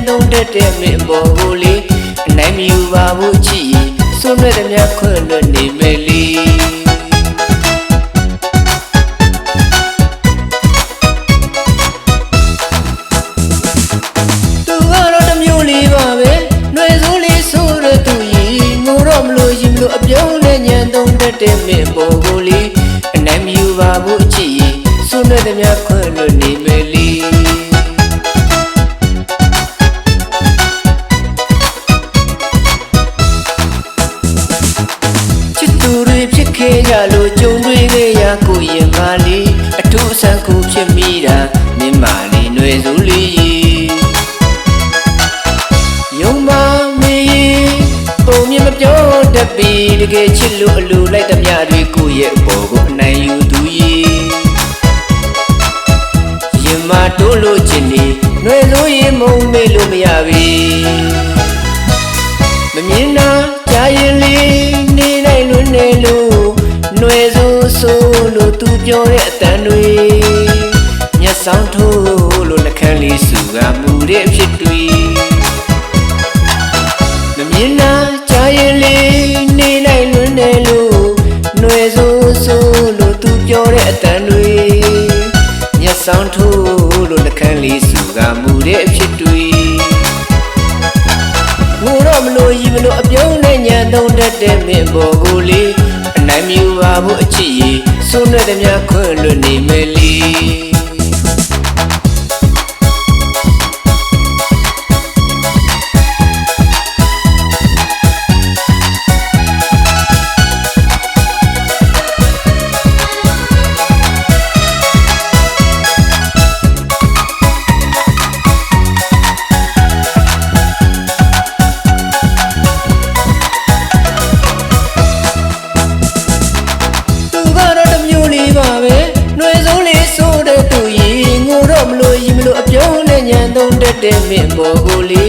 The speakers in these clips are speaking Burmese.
သုံးတတ်တဲ့မင်းပေါ်ကိုလေအနိုင်မယူပါဘူးချစ်ရင်စွန့်လွတ်တဲ့များခွင့်လွတ်နေမယ်လေသူကတော့တစ်မျိုးလေးပါပဲຫນွေစိုးလေးဆိုးတဲ့သူကြီးငိုတော့မလို့ရင်မလို့အပြုံးနဲ့ညံသုံးတတ်တဲ့မင်းပေါ်ကိုလေအနိုင်မယူပါဘူးချစ်ရင်စွန့်လွတ်တဲ့များခွင့်လွတ်နေမယ်လေဖြစ်ခဲ့ကြလို့ကြုံတွေ့ခဲ့ရကိုရင်မလေးအထူးဆန်းကိုဖြစ်မိတာမင်းမလေးຫນွေစိုးလေးယုံမမေးပုံမြင်မပြောတတ်ပြီတကယ်ချစ်လို့အလိုလိုက်သမျှတွေကိုရဲ့အပေါ်ကိုအနိုင်ယူသူရင်မတိုးလို့ချင်နေຫນွေစိုးရင်မုံမေးလို့မရပြီမမြင်တာကြားရင်လေးနေနိုင်လွန်းနေလို့ຫນွေစိုးဆိုးလို့သူပြောတဲ့အတန်တွေမျက်စောင်းထိုးလို့နှခမ်းလေးစုကမူတဲ့အဖြစ်တွေမမြင်တာကြားရင်လေးနေနိုင်လွန်းနေလို့ຫນွေစိုးဆိုးလို့သူပြောတဲ့အတန်တွေမျက်စောင်းထိုးလို့နှခမ်းလေးစုကမူတဲ့အဖြစ်တွေငိုတော့မလို့ရင်မလို့အပြုံးနဲ့ညံသုံးတတ်တဲ့မင်းပေါ်ကိုလေအနိုင်မယူပါဘူးအချစ်ရင်စွန့်လွတ်တဲ့များခွင့်လွတ်နေမယ်လေຫນွေစိုးလေးဆိုးတဲ့သူကြီးငိုတော့မလို့ရင်မလို့အပြုံးနဲ့ညံသုံးတတ်တဲ့မင်းပေါ်ကိုလေ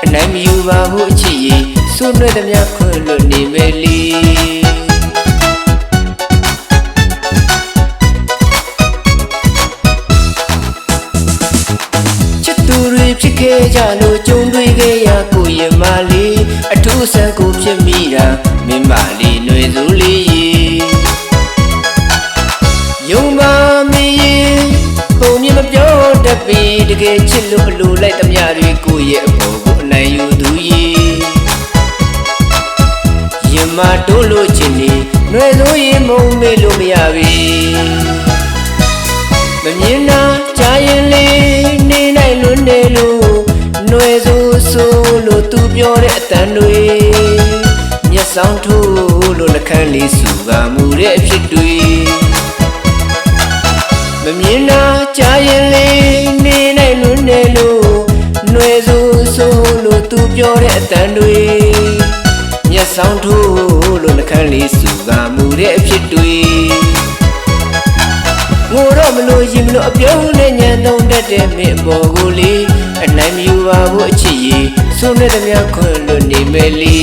အနိုင်မယူပါဘူးအချစ်ရင်စွန့်လွတ်တဲ့များခွင့်လွတ်နေမယ်လေချစ်သူတွေဖြစ်ခဲ့ကြလို့ကြုံတွေ့ခဲ့ရကိုရင်မလေးအထူးဆန်းကိုဖြစ်မိတာမင်းမလေးຫນွေစိုးလေးယုံပါမေးပုံမြင်မပြောတတ်ပြီတကယ်ချစ်လို့အလိုလိုက်သမျှတွေကိုရဲ့အပေါ်ကိုအနိုင်ယူသူရင်မတိုးလို့ချင်နေຫນွေစိုးရင်မုံမေးလို့မရပြီမမြင်တာကြားရင်လေးနေနိုင်လွန်းနေလို့ຫນွေစိုးဆိုးလို့သူပြောတဲ့အတန်တွေမျက်စောင်းထိုးလို့နှခမ်းလေးစုကမူတဲ့အဖြစ်တွေမမြင်တာကြားရင်လေးနေနိုင်လွန်းနေလို့ຫນွေစိုးဆိုးလို့သူပြောတဲ့အတန်တွေမျက်စောင်းထိုးလို့နှခမ်းလေးစုကမူတဲ့အဖြစ်တွေငိုတော့မလို့ရင်မလို့အပြုံးနဲ့ညံသုံးတတ်တဲ့မင်းပေါ်ကိုလေအနိုင်မယူပါဘူးအချစ်ရင်စွန့်လွတ်တဲ့များခွင့်လွတ်နေမယ်လေ